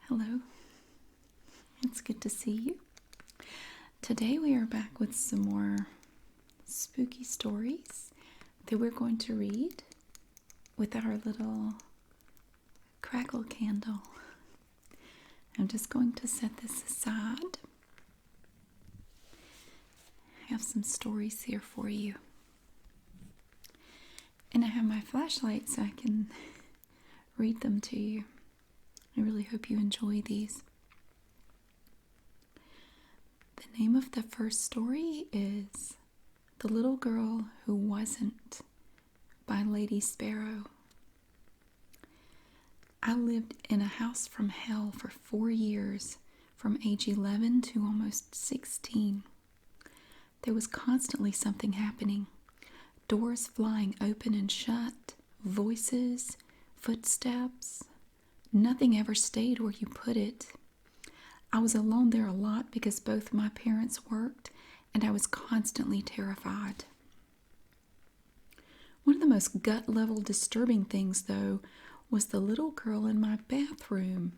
Hello, it's good to see you. Today we are back with some more spooky stories that we're going to read with our little crackle candle. I'm just going to set this aside. I have some stories here for you. And I have my flashlight so I can read them to you. I really hope you enjoy these. The name of the first story is The Little Girl Who Wasn't by Lady Sparrow. I lived in a house from hell for 4 years, from age 11 to almost 16. There was constantly something happening. Doors flying open and shut, voices, footsteps. Nothing ever stayed where you put it. I was alone there a lot because both my parents worked, and I was constantly terrified. One of the most gut-level disturbing things, though, was the little girl in my bathroom.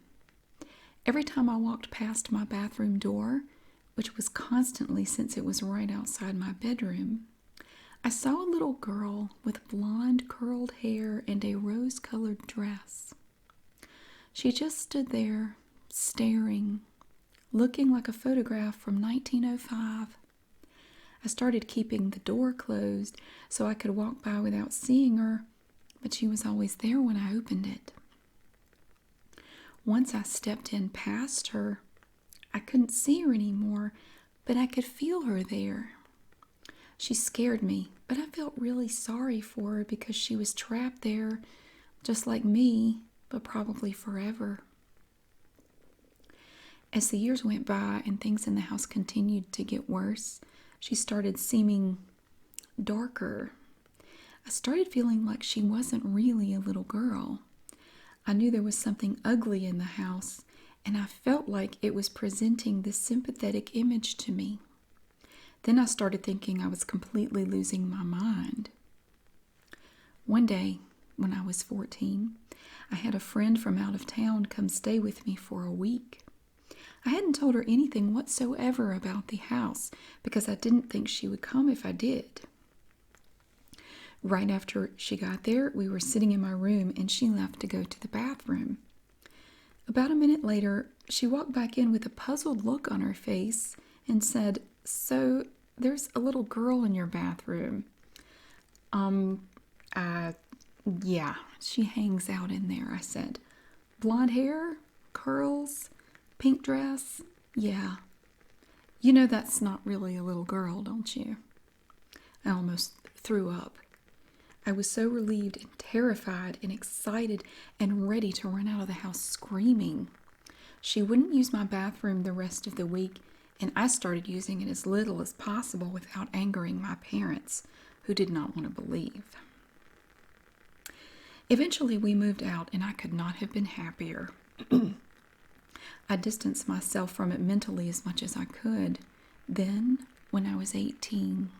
Every time I walked past my bathroom door, which was constantly since it was right outside my bedroom, I saw a little girl with blonde curled hair and a rose-colored dress. She just stood there, staring, looking like a photograph from 1905. I started keeping the door closed so I could walk by without seeing her, but she was always there when I opened it. Once I stepped in past her. I couldn't see her anymore, but I could feel her there. She scared me, but I felt really sorry for her because she was trapped there, just like me, but probably forever. As the years went by and things in the house continued to get worse, she started seeming darker. I started feeling like she wasn't really a little girl. I knew there was something ugly in the house, and I felt like it was presenting this sympathetic image to me. Then I started thinking I was completely losing my mind. One day, when I was 14, I had a friend from out of town come stay with me for a week. I hadn't told her anything whatsoever about the house because I didn't think she would come if I did. Right after she got there, we were sitting in my room and she left to go to the bathroom. About a minute later, she walked back in with a puzzled look on her face and said, "So, there's a little girl in your bathroom." Yeah, she hangs out in there," I said. "Blonde hair? Curls? Pink dress? Yeah. You know that's not really a little girl, don't you?" I almost threw up. I was so relieved and terrified and excited and ready to run out of the house screaming. She wouldn't use my bathroom the rest of the week, and I started using it as little as possible without angering my parents, who did not want to believe. Eventually, we moved out, and I could not have been happier. I distanced myself from it mentally as much as I could. Then, when I was 18,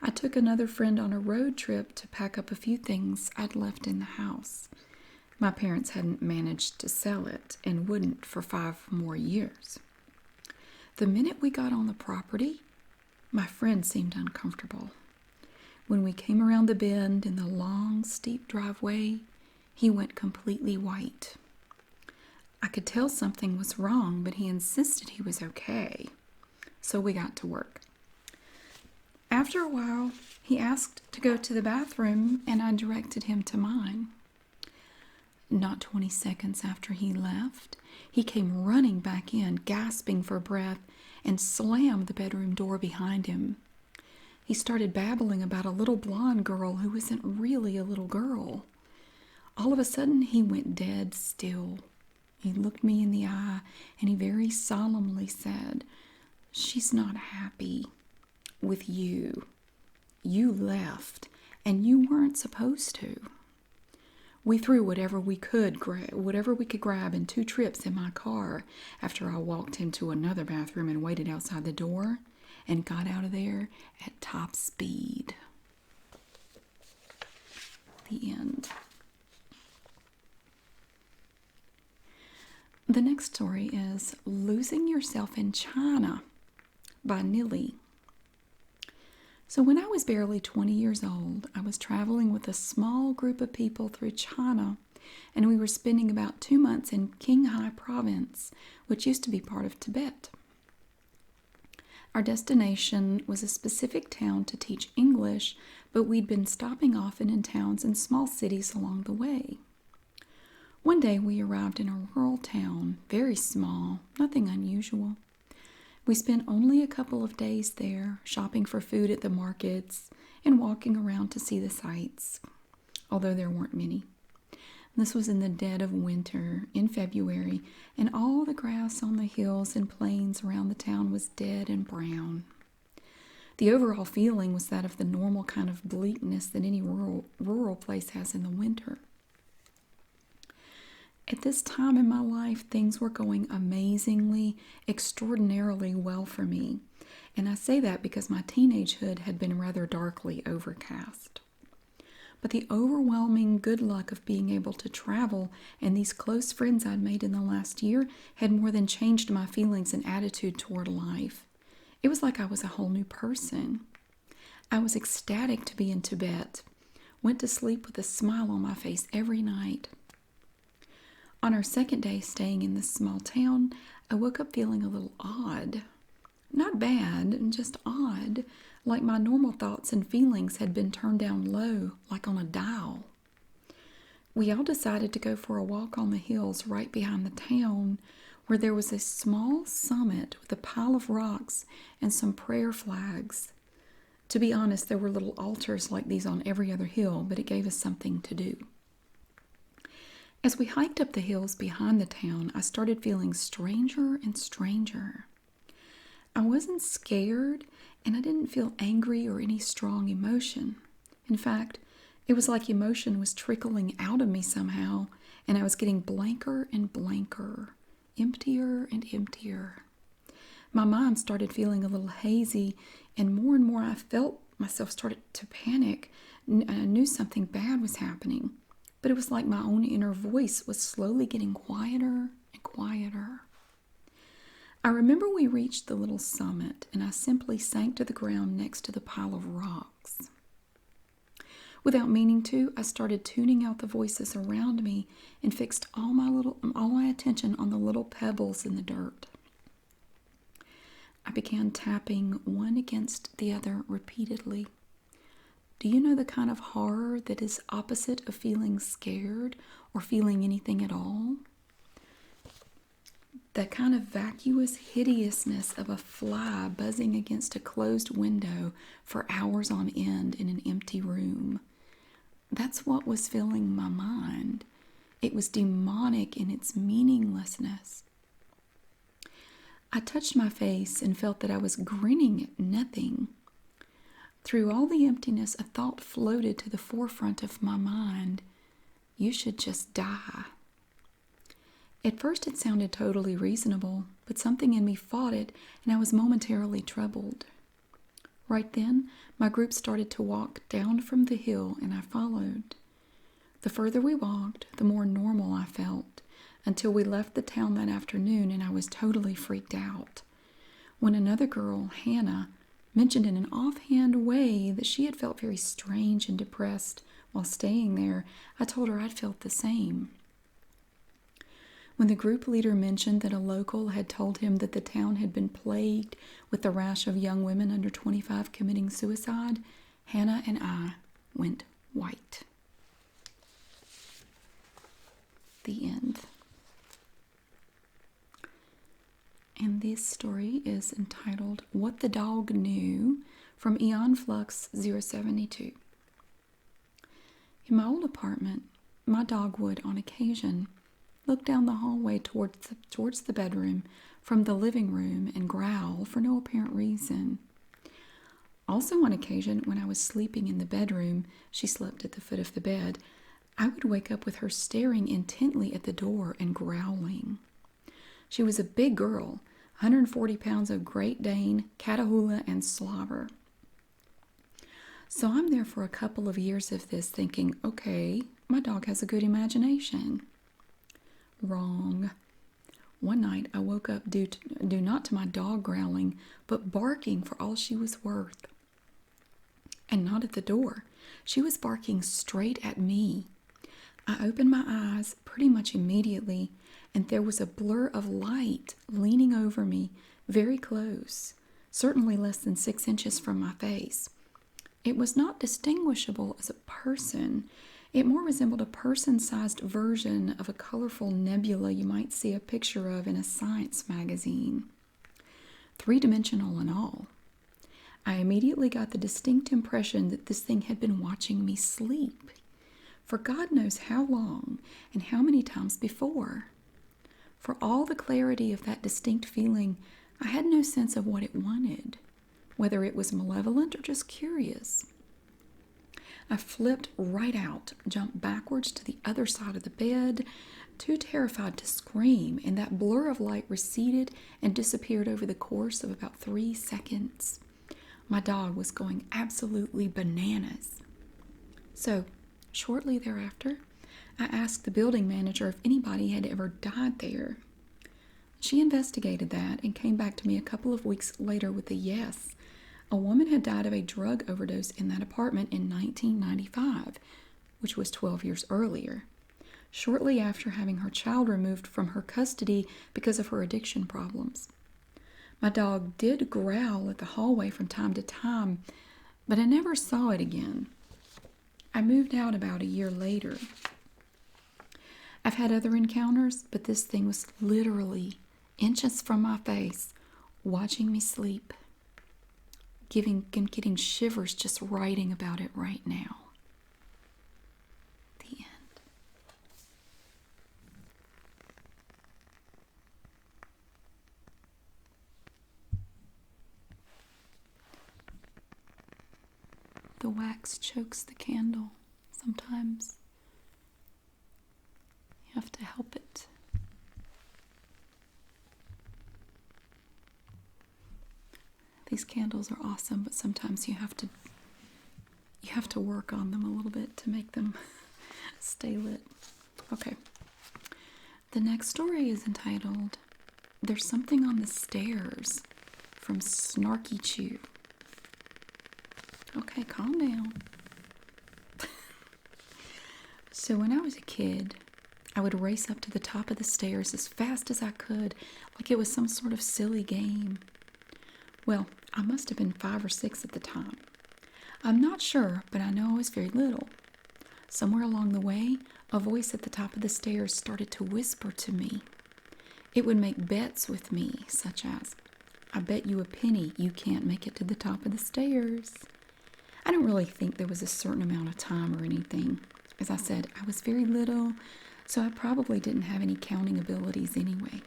I took another friend on a road trip to pack up a few things I'd left in the house. My parents hadn't managed to sell it and wouldn't for 5 more years. The minute we got on the property, my friend seemed uncomfortable. When we came around the bend in the long, steep driveway, he went completely white. I could tell something was wrong, but he insisted he was okay. So we got to work. After a while, he asked to go to the bathroom, and I directed him to mine. Not 20 seconds after he left, he came running back in, gasping for breath, and slammed the bedroom door behind him. He started babbling about a little blonde girl who isn't really a little girl. All of a sudden, he went dead still. He looked me in the eye, and he very solemnly said, "She's not happy with you. You left, and you weren't supposed to." We threw whatever we could grab in 2 trips in my car after I walked him to another bathroom and waited outside the door and got out of there at top speed. The end. The next story is Losing Yourself in China by Nilly. So, when I was barely 20 years old, I was traveling with a small group of people through China, and we were spending about 2 months in Qinghai province, which used to be part of Tibet. Our destination was a specific town to teach English, but we'd been stopping often in towns and small cities along the way. One day we arrived in a rural town, very small, nothing unusual. We spent only a couple of days there, shopping for food at the markets and walking around to see the sights, although there weren't many. This was in the dead of winter, in February, and all the grass on the hills and plains around the town was dead and brown. The overall feeling was that of the normal kind of bleakness that any rural place has in the winter. At this time in my life, things were going amazingly, extraordinarily well for me, and I say that because my teenagehood had been rather darkly overcast. But the overwhelming good luck of being able to travel and these close friends I'd made in the last year had more than changed my feelings and attitude toward life. It was like I was a whole new person. I was ecstatic to be in Tibet, went to sleep with a smile on my face every night. On our second day staying in this small town, I woke up feeling a little odd. Not bad, just odd, like my normal thoughts and feelings had been turned down low, like on a dial. We all decided to go for a walk on the hills right behind the town, where there was a small summit with a pile of rocks and some prayer flags. To be honest, there were little altars like these on every other hill, but it gave us something to do. As we hiked up the hills behind the town, I started feeling stranger and stranger. I wasn't scared, and I didn't feel angry or any strong emotion. In fact, it was like emotion was trickling out of me somehow, and I was getting blanker and blanker, emptier and emptier. My mind started feeling a little hazy, and more I felt myself started to panic. I knew something bad was happening, but it was like my own inner voice was slowly getting quieter and quieter. I remember we reached the little summit, and I simply sank to the ground next to the pile of rocks. Without meaning to, I started tuning out the voices around me and fixed all my attention on the little pebbles in the dirt. I began tapping one against the other repeatedly. Do you know the kind of horror that is opposite of feeling scared or feeling anything at all? That kind of vacuous hideousness of a fly buzzing against a closed window for hours on end in an empty room. That's what was filling my mind. It was demonic in its meaninglessness. I touched my face and felt that I was grinning at nothing. Through all the emptiness, a thought floated to the forefront of my mind. You should just die. At first it sounded totally reasonable, but something in me fought it, and I was momentarily troubled. Right then, my group started to walk down from the hill, and I followed. The further we walked, the more normal I felt, until we left the town that afternoon, and I was totally freaked out. When another girl, Hannah, mentioned in an offhand way that she had felt very strange and depressed while staying there, I told her I'd felt the same. When the group leader mentioned that a local had told him that the town had been plagued with the rash of young women under 25 committing suicide, Hannah and I went white. The end. And this story is entitled What the Dog Knew from Eon Flux 072. In my old apartment, my dog would, on occasion, look down the hallway towards the bedroom from the living room and growl for no apparent reason. Also on occasion, when I was sleeping in the bedroom, she slept at the foot of the bed, I would wake up with her staring intently at the door and growling. She was a big girl, 140 pounds of Great Dane, Catahoula, and slobber. So I'm there for a couple of years of this thinking, okay, my dog has a good imagination. Wrong. One night I woke up due not to my dog growling, but barking for all she was worth. And not at the door. She was barking straight at me. I opened my eyes pretty much immediately, and there was a blur of light leaning over me, very close, certainly less than 6 inches from my face. It was not distinguishable as a person. It more resembled a person-sized version of a colorful nebula you might see a picture of in a science magazine. Three-dimensional and all. I immediately got the distinct impression that this thing had been watching me sleep, for God knows how long and how many times before. For all the clarity of that distinct feeling, I had no sense of what it wanted, whether it was malevolent or just curious. I flipped right out, jumped backwards to the other side of the bed, too terrified to scream, and that blur of light receded and disappeared over the course of about 3 seconds. My dog was going absolutely bananas. So, shortly thereafter, I asked the building manager if anybody had ever died there. She investigated that and came back to me a couple of weeks later with a yes. A woman had died of a drug overdose in that apartment in 1995, which was 12 years earlier, shortly after having her child removed from her custody because of her addiction problems. My dog did growl at the hallway from time to time, but I never saw it again. I moved out about a year later. I've had other encounters, but this thing was literally inches from my face, watching me sleep. Getting shivers just writing about it right now. The end. The wax chokes the candle. Sometimes you have to help it. These candles are awesome, but sometimes you have to work on them a little bit to make them stay lit. Okay. The next story is entitled There's Something on the Stairs from Snarky Chew. Okay, calm down. So when I was a kid, I would race up to the top of the stairs as fast as I could, like it was some sort of silly game. Well, I must have been 5 or 6 at the time. I'm not sure, but I know I was very little. Somewhere along the way, a voice at the top of the stairs started to whisper to me. It would make bets with me, such as, I bet you a penny you can't make it to the top of the stairs. I don't really think there was a certain amount of time or anything. As I said, I was very little, so I probably didn't have any counting abilities anyway.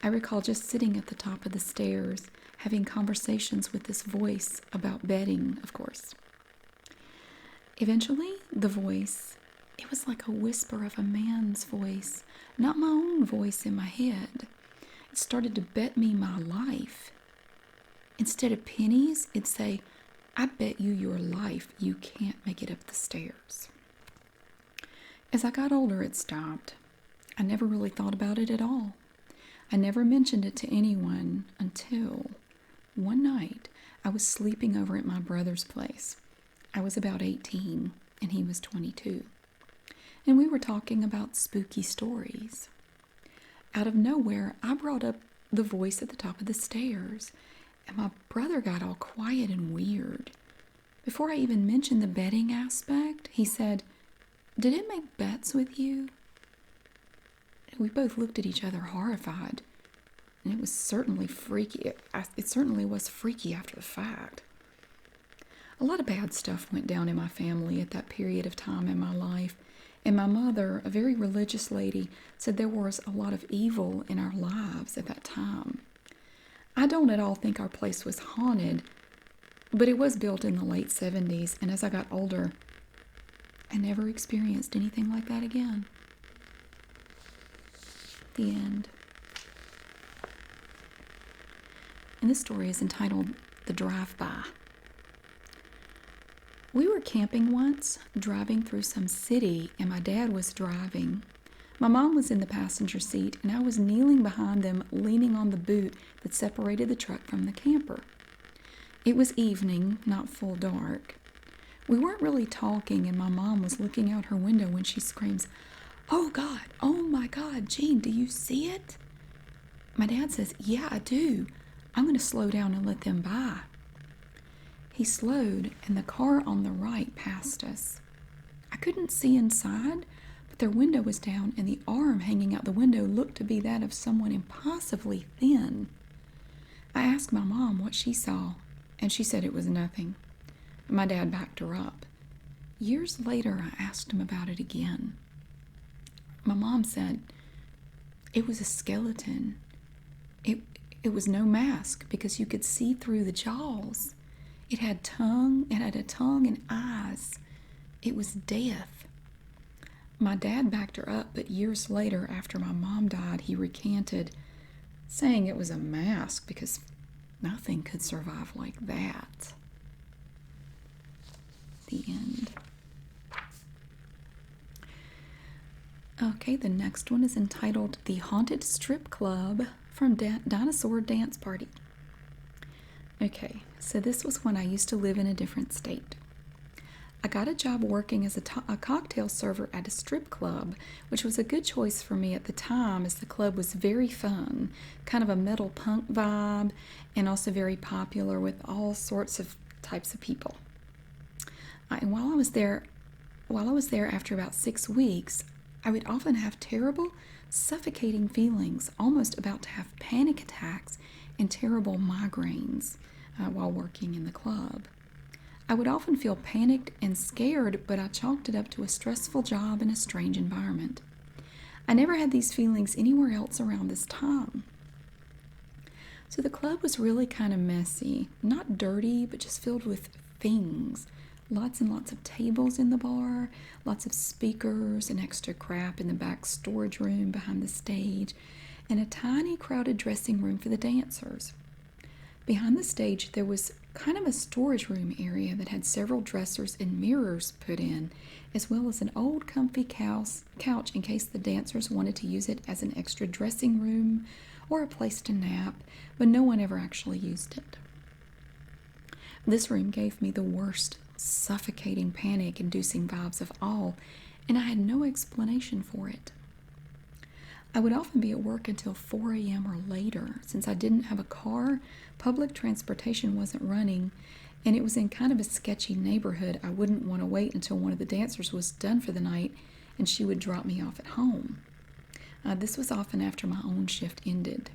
I recall just sitting at the top of the stairs, having conversations with this voice about betting, of course. Eventually, the voice, it was like a whisper of a man's voice, not my own voice in my head. It started to bet me my life. Instead of pennies, it'd say, I bet you your life you can't make it up the stairs. As I got older, it stopped. I never really thought about it at all. I never mentioned it to anyone until one night I was sleeping over at my brother's place. I was about 18 and he was 22. And we were talking about spooky stories. Out of nowhere, I brought up the voice at the top of the stairs, and my brother got all quiet and weird. Before I even mentioned the betting aspect, he said, Did it make bets with you? We both looked at each other horrified, and it was certainly freaky. It certainly was freaky after the fact. A lot of bad stuff went down in my family at that period of time in my life, and my mother, a very religious lady, said there was a lot of evil in our lives at that time. I don't at all think our place was haunted, but it was built in the late 70s, and as I got older, I never experienced anything like that again. The end. And this story is entitled The Drive-By. We were camping once, driving through some city, and my dad was driving. My mom was in the passenger seat, and I was kneeling behind them, leaning on the boot that separated the truck from the camper. It was evening, not full dark. We weren't really talking, and my mom was looking out her window when she screams, "Oh God, oh my God, Jean, do you see it?" My dad says, "Yeah, I do. I'm going to slow down and let them by." He slowed, and the car on the right passed us. I couldn't see inside, but their window was down, and the arm hanging out the window looked to be that of someone impossibly thin. I asked my mom what she saw, and she said it was nothing. My dad backed her up. Years later, I asked him about it again. My mom said it was a skeleton. It was no mask because you could see through the jaws. It had a tongue and eyes. It was death. My dad backed her up, but years later, after my mom died, he recanted, saying it was a mask because nothing could survive like that. The end. Okay, the next one is entitled The Haunted Strip Club from Dinosaur Dance Party. Okay, so this was when I used to live in a different state. I got a job working as a cocktail server at a strip club, which was a good choice for me at the time as the club was very fun, kind of a metal punk vibe, and also very popular with all sorts of types of people. And while I was there after about 6 weeks, I would often have terrible, suffocating feelings, almost about to have panic attacks and terrible migraines while working in the club. I would often feel panicked and scared, but I chalked it up to a stressful job in a strange environment. I never had these feelings anywhere else around this time. So the club was really kind of messy, not dirty, but just filled with things. Lots and lots of tables in the bar, lots of speakers and extra crap in the back storage room behind the stage, and a tiny crowded dressing room for the dancers. Behind the stage, there was kind of a storage room area that had several dressers and mirrors put in, as well as an old comfy couch in case the dancers wanted to use it as an extra dressing room or a place to nap, but no one ever actually used it. This room gave me the worst, suffocating, panic-inducing vibes of all, and I had no explanation for it. I would often be at work until 4 a.m. or later. Since I didn't have a car, public transportation wasn't running, and it was in kind of a sketchy neighborhood. I wouldn't want to wait until one of the dancers was done for the night and she would drop me off at home. This was often after my own shift ended.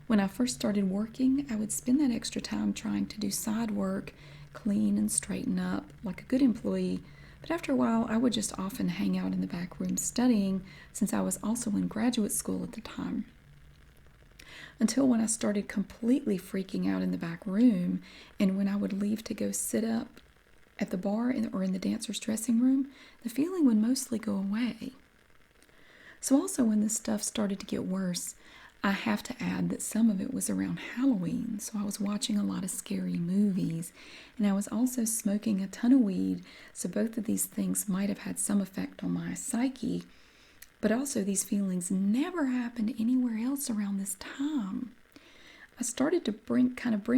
When I first started working, I would spend that extra time trying to do side work, clean and straighten up like a good employee, but after a while I would just often hang out in the back room studying, since I was also in graduate school at the time. Until when I started completely freaking out in the back room, and when I would leave to go sit up at the bar or in the dancer's dressing room, the feeling would mostly go away. So also when this stuff started to get worse, I have to add that some of it was around Halloween, so I was watching a lot of scary movies, and I was also smoking a ton of weed, so both of these things might have had some effect on my psyche, but also these feelings never happened anywhere else around this time. I started to bring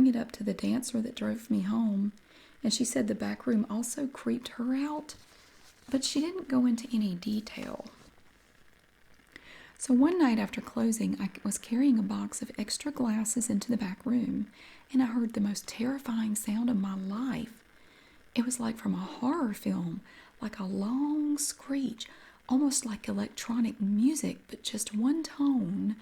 it up to the dancer that drove me home, and she said the back room also creeped her out, but she didn't go into any detail. So one night after closing, I was carrying a box of extra glasses into the back room, and I heard the most terrifying sound of my life. It was like from a horror film, like a long screech, almost like electronic music, but just one tone,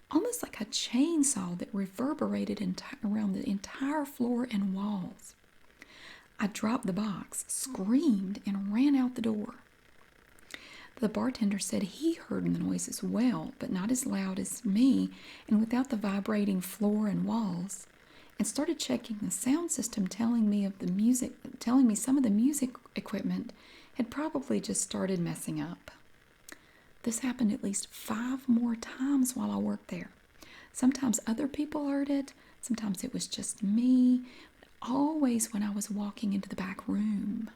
almost like a chainsaw that reverberated around the entire floor and walls. I dropped the box, screamed, and ran out the door. The bartender said he heard the noise as well, but not as loud as me and without the vibrating floor and walls, and started checking the sound system, telling me some of the music equipment had probably just started messing up. This happened at least 5 more times while I worked there. Sometimes other people heard it, sometimes it was just me, but always when I was walking into the back room.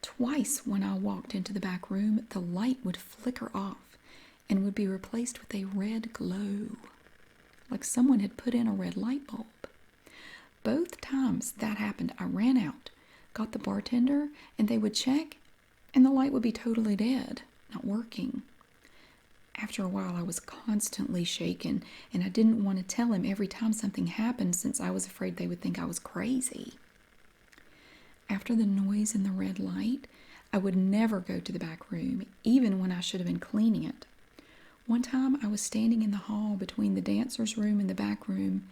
Twice when I walked into the back room, the light would flicker off and would be replaced with a red glow, like someone had put in a red light bulb. Both times that happened, I ran out, got the bartender, and they would check, and the light would be totally dead, not working. After a while, I was constantly shaken, and I didn't want to tell him every time something happened since I was afraid they would think I was crazy. After the noise and the red light, I would never go to the back room, even when I should have been cleaning it. One time, I was standing in the hall between the dancer's room and the back room,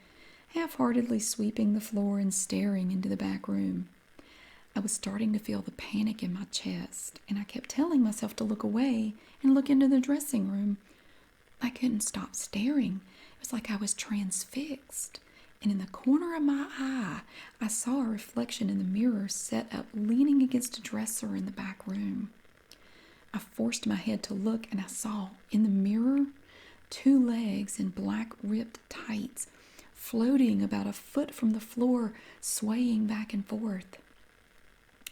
half-heartedly sweeping the floor and staring into the back room. I was starting to feel the panic in my chest, and I kept telling myself to look away and look into the dressing room. I couldn't stop staring. It was like I was transfixed. And in the corner of my eye, I saw a reflection in the mirror set up leaning against a dresser in the back room. I forced my head to look, and I saw, in the mirror, 2 legs in black ripped tights, floating about a foot from the floor, swaying back and forth.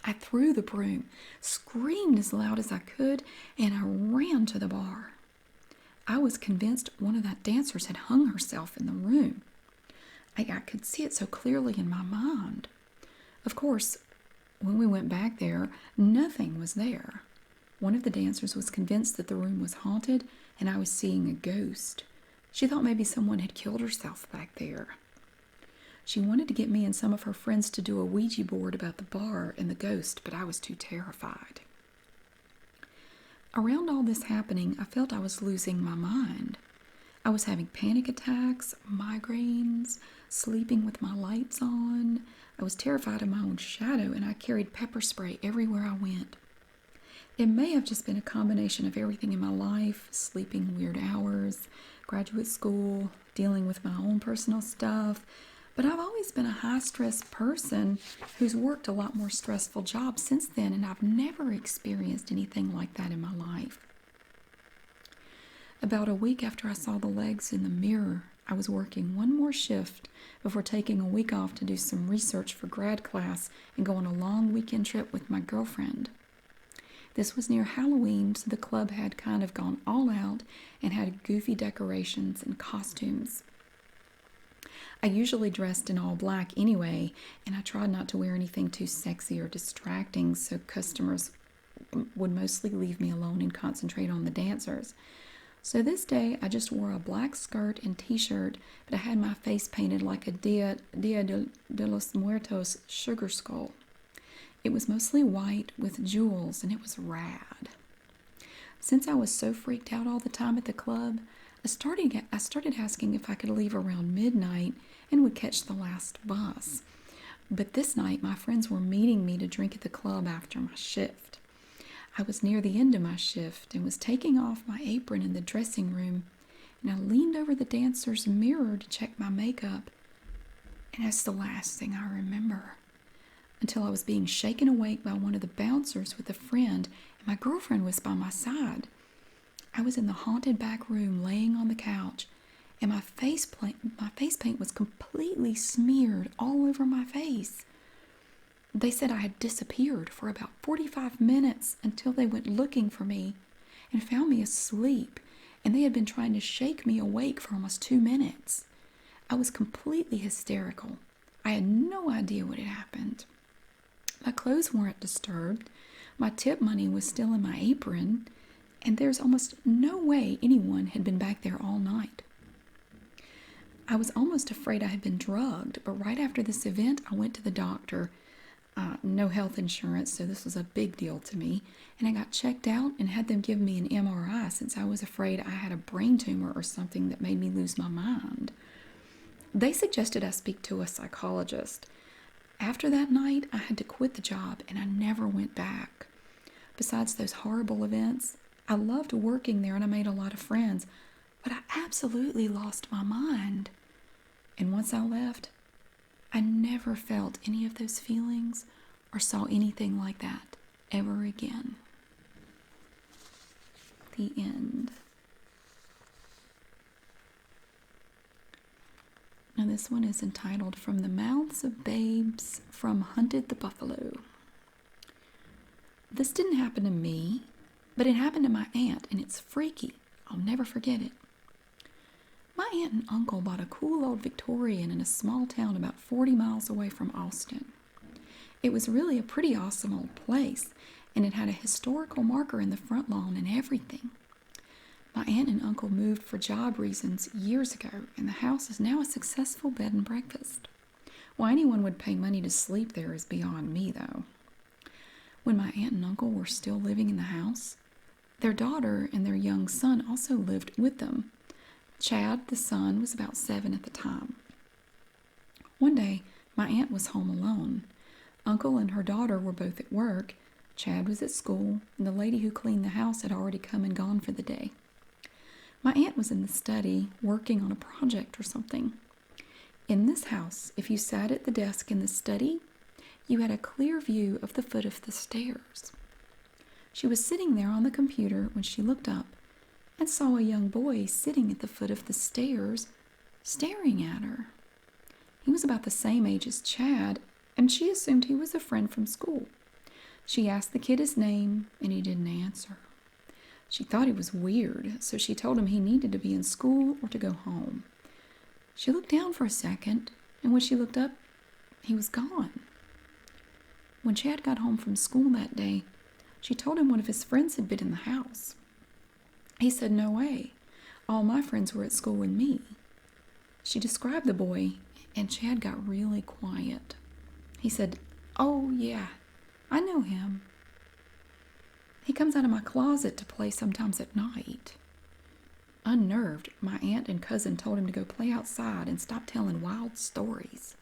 I threw the broom, screamed as loud as I could, and I ran to the bar. I was convinced one of the dancers had hung herself in the room. I could see it so clearly in my mind. Of course, when we went back there, nothing was there. One of the dancers was convinced that the room was haunted and I was seeing a ghost. She thought maybe someone had killed herself back there. She wanted to get me and some of her friends to do a Ouija board about the bar and the ghost, but I was too terrified. Around all this happening, I felt I was losing my mind. I was having panic attacks, migraines, sleeping with my lights on. I was terrified of my own shadow, and I carried pepper spray everywhere I went. It may have just been a combination of everything in my life, sleeping weird hours, graduate school, dealing with my own personal stuff, but I've always been a high-stress person who's worked a lot more stressful jobs since then, and I've never experienced anything like that in my life. About a week after I saw the legs in the mirror, I was working one more shift before taking a week off to do some research for grad class and go on a long weekend trip with my girlfriend. This was near Halloween, so the club had kind of gone all out and had goofy decorations and costumes. I usually dressed in all black anyway, and I tried not to wear anything too sexy or distracting so customers would mostly leave me alone and concentrate on the dancers. So this day, I just wore a black skirt and t-shirt, but I had my face painted like a Dia de los Muertos sugar skull. It was mostly white with jewels, and it was rad. Since I was so freaked out all the time at the club, I started asking if I could leave around midnight and would catch the last bus. But this night, my friends were meeting me to drink at the club after my shift. I was near the end of my shift and was taking off my apron in the dressing room, and I leaned over the dancer's mirror to check my makeup, and that's the last thing I remember. Until I was being shaken awake by one of the bouncers with a friend, and my girlfriend was by my side. I was in the haunted back room laying on the couch, and my face paint was completely smeared all over my face. They said I had disappeared for about 45 minutes until they went looking for me and found me asleep, and they had been trying to shake me awake for almost 2 minutes. I was completely hysterical. I had no idea what had happened. My clothes weren't disturbed. My tip money was still in my apron, and there's almost no way anyone had been back there all night. I was almost afraid I had been drugged, but right after this event, I went to the doctor. No health insurance, so this was a big deal to me, and I got checked out and had them give me an MRI since I was afraid I had a brain tumor or something that made me lose my mind. They suggested I speak to a psychologist. After that night, I had to quit the job, and I never went back. Besides those horrible events, I loved working there and I made a lot of friends, but I absolutely lost my mind. And once I left, I never felt any of those feelings or saw anything like that ever again. The end. Now this one is entitled From the Mouths of Babes from Hunted the Buffalo. This didn't happen to me, but it happened to my aunt, and it's freaky. I'll never forget it. My aunt and uncle bought a cool old Victorian in a small town about 40 miles away from Austin. It was really a pretty awesome old place, and it had a historical marker in the front lawn and everything. My aunt and uncle moved for job reasons years ago, and the house is now a successful bed and breakfast. Why anyone would pay money to sleep there is beyond me, though. When my aunt and uncle were still living in the house, their daughter and their young son also lived with them. Chad, the son, was about 7 at the time. One day, my aunt was home alone. Uncle and her daughter were both at work. Chad was at school, and the lady who cleaned the house had already come and gone for the day. My aunt was in the study, working on a project or something. In this house, if you sat at the desk in the study, you had a clear view of the foot of the stairs. She was sitting there on the computer when she looked up and saw a young boy sitting at the foot of the stairs, staring at her. He was about the same age as Chad, and she assumed he was a friend from school. She asked the kid his name, and he didn't answer. She thought he was weird, so she told him he needed to be in school or to go home. She looked down for a second, and when she looked up, he was gone. When Chad got home from school that day, she told him one of his friends had been in the house. He said, "No way. All my friends were at school with me." She described the boy, and Chad got really quiet. He said, "Oh, yeah, I know him. He comes out of my closet to play sometimes at night." Unnerved, my aunt and cousin told him to go play outside and stop telling wild stories.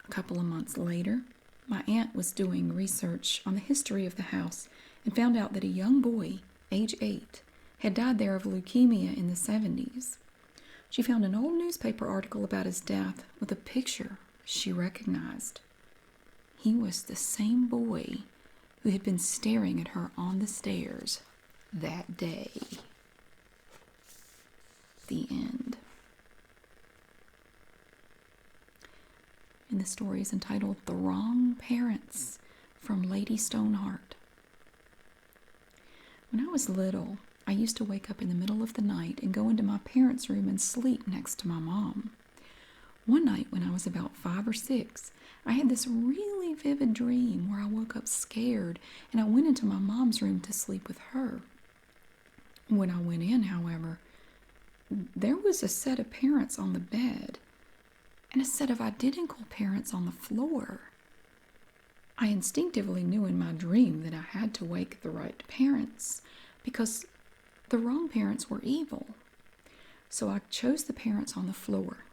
A couple of months later, my aunt was doing research on the history of the house and found out that a young boy, age 8, had died there of leukemia in the 70s. She found an old newspaper article about his death with a picture she recognized. He was the same boy who had been staring at her on the stairs that day. The end. And the story is entitled "The Wrong Parents" from Lady Stoneheart. When I was little, I used to wake up in the middle of the night and go into my parents' room and sleep next to my mom. One night when I was about 5 or 6, I had this really vivid dream where I woke up scared and I went into my mom's room to sleep with her. When I went in, however, there was a set of parents on the bed and a set of identical parents on the floor. I instinctively knew in my dream that I had to wake the right parents because the wrong parents were evil. So I chose the parents on the floor.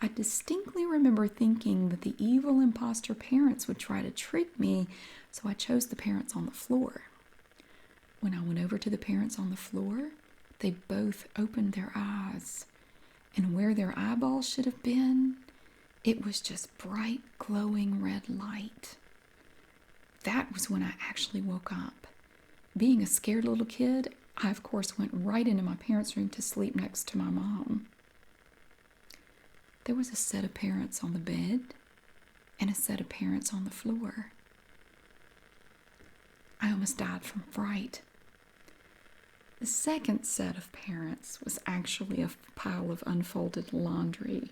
I distinctly remember thinking that the evil imposter parents would try to trick me, so I chose the parents on the floor. When I went over to the parents on the floor, they both opened their eyes, and where their eyeballs should have been, it was just bright, glowing red light. That was when I actually woke up. Being a scared little kid, I of course went right into my parents' room to sleep next to my mom. There was a set of parents on the bed and a set of parents on the floor. I almost died from fright. The second set of parents was actually a pile of unfolded laundry,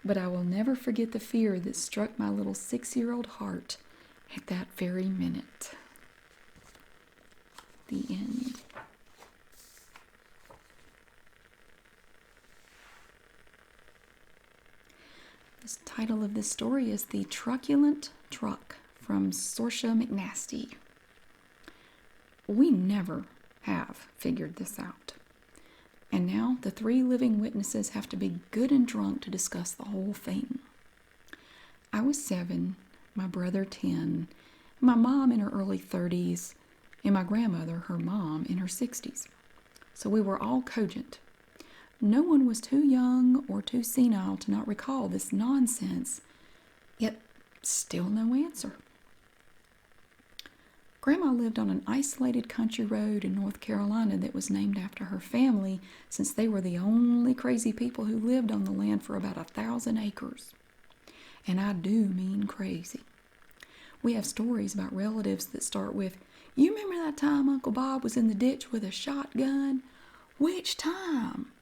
but I will never forget the fear that struck my little 6-year-old heart at that very minute. The end. The title of this story is The Truculent Truck from Saoirse McNasty. We never have figured this out. And now the 3 living witnesses have to be good and drunk to discuss the whole thing. I was 7, my brother 10, my mom in her early 30s, and my grandmother, her mom, in her 60s. So we were all cogent. No one was too young or too senile to not recall this nonsense, yet still no answer. Grandma lived on an isolated country road in North Carolina that was named after her family, since they were the only crazy people who lived on the land for about 1,000 acres. And I do mean crazy. We have stories about relatives that start with, "You remember that time Uncle Bob was in the ditch with a shotgun? Which time?"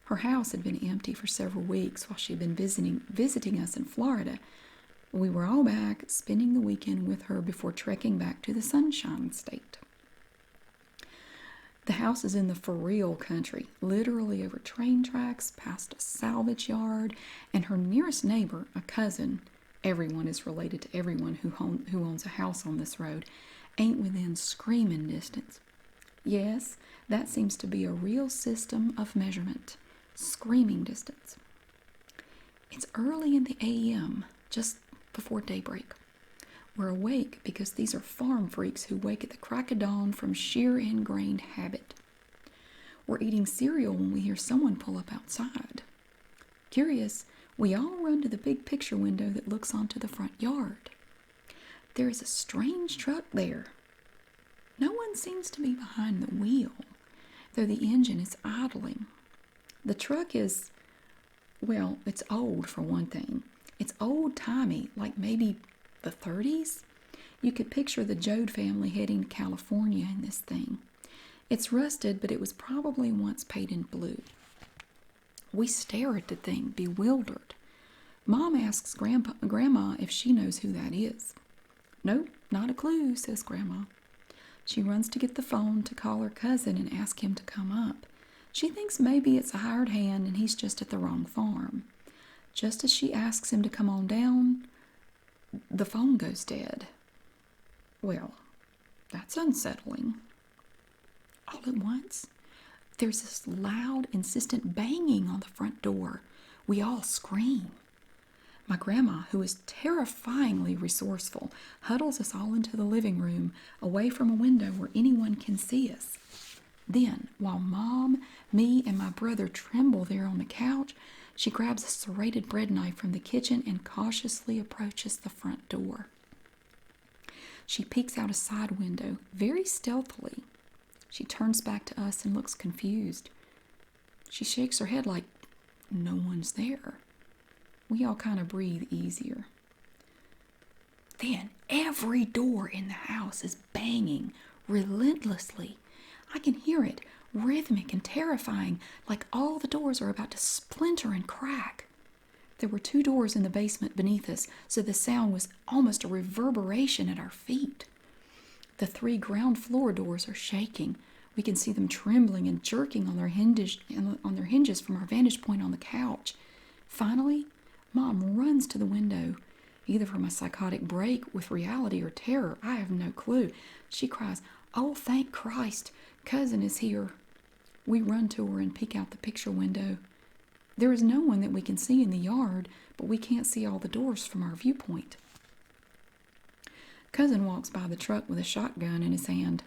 Her house had been empty for several weeks while she had been visiting us in Florida. We were all back, spending the weekend with her before trekking back to the Sunshine State. The house is in the for real country, literally over train tracks, past a salvage yard, and her nearest neighbor, a cousin — everyone is related to everyone who owns a house on this road — ain't within screaming distance. Yes, that seems to be a real system of measurement. Screaming distance. It's early in the a.m., just before daybreak. We're awake because these are farm freaks who wake at the crack of dawn from sheer ingrained habit. We're eating cereal when we hear someone pull up outside. Curious, we all run to the big picture window that looks onto the front yard. There is a strange truck there. No one seems to be behind the wheel, though the engine is idling. The truck is, well, it's old for one thing. It's old-timey, like maybe the 30s. You could picture the Jode family heading to California in this thing. It's rusted, but it was probably once painted blue. We stare at the thing, bewildered. Mom asks Grandma if she knows who that is. "Nope, not a clue," says Grandma. She runs to get the phone to call her cousin and ask him to come up. She thinks maybe it's a hired hand and he's just at the wrong farm. Just as she asks him to come on down, the phone goes dead. Well, that's unsettling. All at once, there's this loud, insistent banging on the front door. We all scream. My grandma, who is terrifyingly resourceful, huddles us all into the living room, away from a window where anyone can see us. Then, while Mom, me, and my brother tremble there on the couch, she grabs a serrated bread knife from the kitchen and cautiously approaches the front door. She peeks out a side window, very stealthily. She turns back to us and looks confused. She shakes her head like no one's there. We all kind of breathe easier. Then every door in the house is banging relentlessly. I can hear it, rhythmic and terrifying, like all the doors are about to splinter and crack. There were 2 doors in the basement beneath us, so the sound was almost a reverberation at our feet. The 3 ground floor doors are shaking. We can see them trembling and jerking on their hinges from our vantage point on the couch. Finally, Mom runs to the window, either from a psychotic break with reality or terror. I have no clue. She cries, "Oh, thank Christ, Cousin is here." We run to her and peek out the picture window. There is no one that we can see in the yard, but we can't see all the doors from our viewpoint. Cousin walks by the truck with a shotgun in his hand.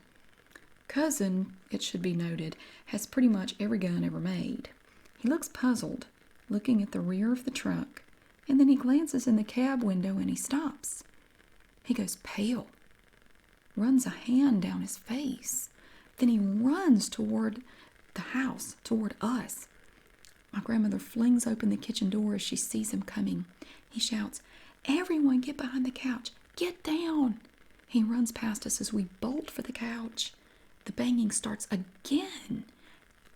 Cousin, it should be noted, has pretty much every gun ever made. He looks puzzled, looking at the rear of the truck, and then he glances in the cab window and he stops. He goes pale, runs a hand down his face. Then he runs toward the house, toward us. My grandmother flings open the kitchen door as she sees him coming. He shouts, "Everyone get behind the couch. Get down." He runs past us as we bolt for the couch. The banging starts again.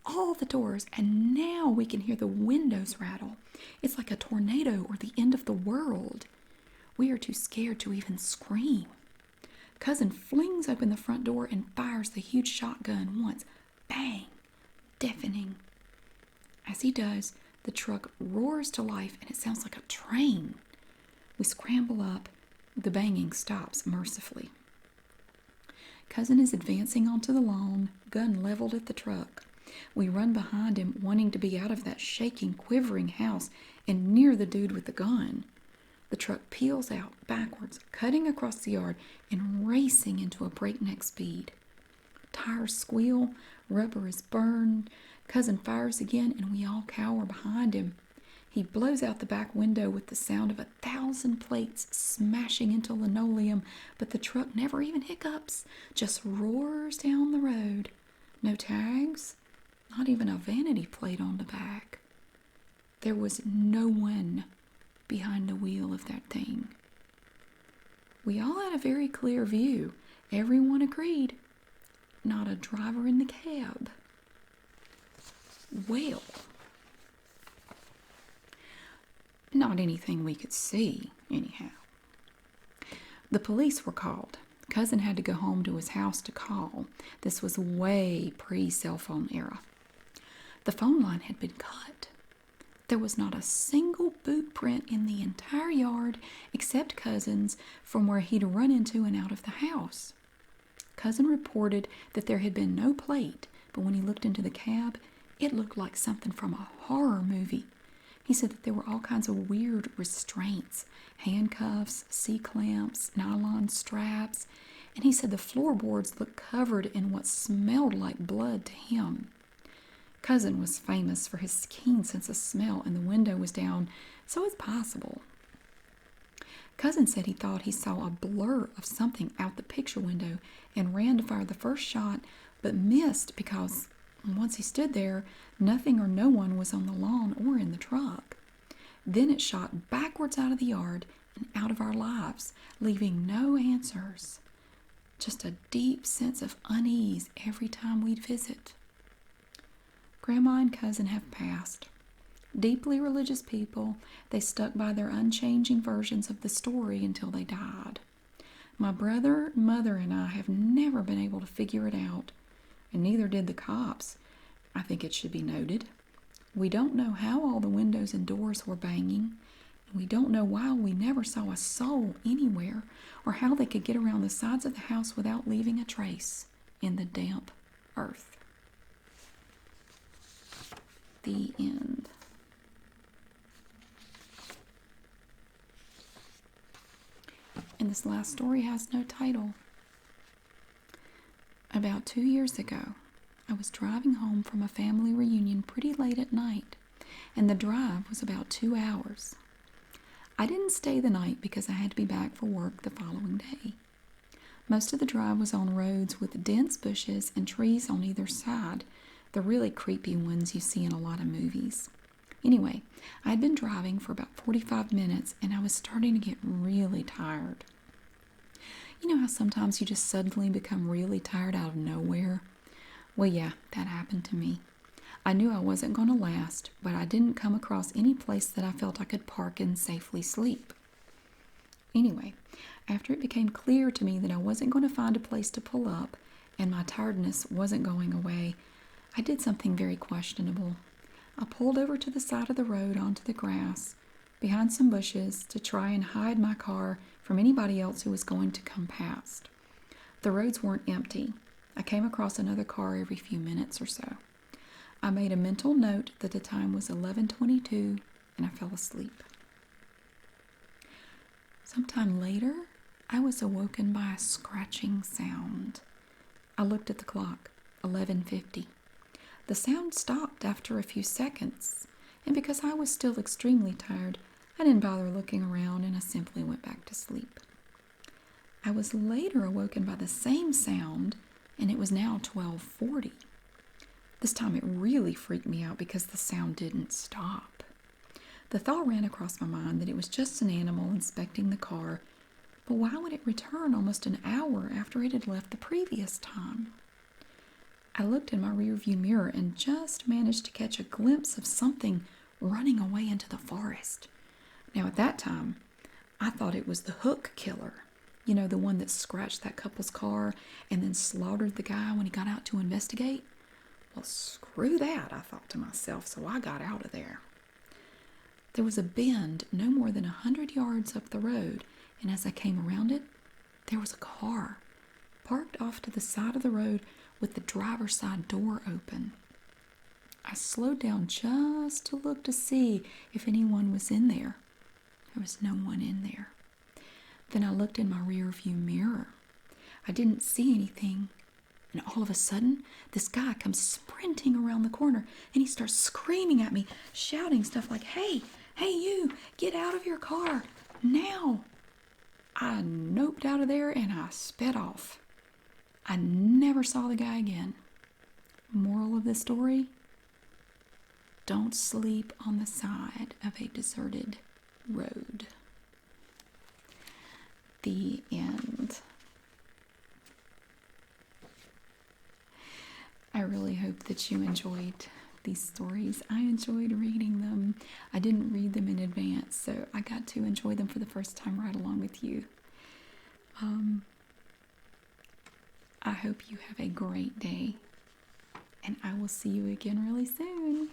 All the doors, and now we can hear the windows rattle. It's like a tornado or the end of the world. We are too scared to even scream. Cousin flings open the front door and fires the huge shotgun once. Bang! Deafening. As he does, the truck roars to life and it sounds like a train. We scramble up. The banging stops mercifully. Cousin is advancing onto the lawn, gun leveled at the truck. We run behind him, wanting to be out of that shaking, quivering house and near the dude with the gun. The truck peels out backwards, cutting across the yard and racing into a breakneck speed. Tires squeal, rubber is burned. Cousin fires again, and we all cower behind him. He blows out the back window with the sound of 1,000 plates smashing into linoleum, but the truck never even hiccups, just roars down the road. No tags, not even a vanity plate on the back. There was no one behind the wheel of that thing. We all had a very clear view. Everyone agreed. Not a driver in the cab. Well, not anything we could see, anyhow. The police were called. Cousin had to go home to his house to call. This was way pre-cell phone era. The phone line had been cut. There was not a single boot print in the entire yard except Cousin's from where he'd run into and out of the house. Cousin reported that there had been no plate, but when he looked into the cab, it looked like something from a horror movie. He said that there were all kinds of weird restraints, handcuffs, C-clamps, nylon straps, and he said the floorboards looked covered in what smelled like blood to him. Cousin was famous for his keen sense of smell, and the window was down, so it's possible. Cousin said he thought he saw a blur of something out the picture window and ran to fire the first shot, but missed because once he stood there, nothing or no one was on the lawn or in the truck. Then it shot backwards out of the yard and out of our lives, leaving no answers. Just a deep sense of unease every time we'd visit. Grandma and Cousin have passed. Deeply religious people, they stuck by their unchanging versions of the story until they died. My brother, mother, and I have never been able to figure it out, and neither did the cops, I think it should be noted. We don't know how all the windows and doors were banging. We don't know why we never saw a soul anywhere, or how they could get around the sides of the house without leaving a trace in the damp earth. The end. And this last story has no title. About 2 years ago, I was driving home from a family reunion pretty late at night, and the drive was about 2 hours. I didn't stay the night because I had to be back for work the following day. Most of the drive was on roads with dense bushes and trees on either side, the really creepy ones you see in a lot of movies. Anyway, I had been driving for about 45 minutes, and I was starting to get really tired. You know how sometimes you just suddenly become really tired out of nowhere? Well, yeah, that happened to me. I knew I wasn't going to last, but I didn't come across any place that I felt I could park and safely sleep. Anyway, after it became clear to me that I wasn't going to find a place to pull up and my tiredness wasn't going away, I did something very questionable. I pulled over to the side of the road onto the grass behind some bushes to try and hide my car from anybody else who was going to come past. The roads weren't empty. I came across another car every few minutes or so. I made a mental note that the time was 11:22 and I fell asleep. Sometime later, I was awoken by a scratching sound. I looked at the clock, 11:50. The sound stopped after a few seconds, and because I was still extremely tired, I didn't bother looking around and I simply went back to sleep. I was later awoken by the same sound, and it was now 12:40. This time it really freaked me out because the sound didn't stop. The thought ran across my mind that it was just an animal inspecting the car, but why would it return almost an hour after it had left the previous time? I looked in my rearview mirror and just managed to catch a glimpse of something running away into the forest. Now at that time, I thought it was the hook killer. You know, the one that scratched that couple's car and then slaughtered the guy when he got out to investigate? Well, screw that, I thought to myself, so I got out of there. There was a bend no more than 100 yards up the road, and as I came around it, there was a car parked off to the side of the road with the driver's side door open. I slowed down just to look to see if anyone was in there. There was no one in there. Then I looked in my rearview mirror. I didn't see anything, and all of a sudden, this guy comes sprinting around the corner, and he starts screaming at me, shouting stuff like, hey, you, get out of your car, now. I noped out of there, and I sped off. I never saw the guy again. Moral of the story? Don't sleep on the side of a deserted road. The end. I really hope that you enjoyed these stories. I enjoyed reading them. I didn't read them in advance, so I got to enjoy them for the first time right along with you. I hope you have a great day, and I will see you again really soon.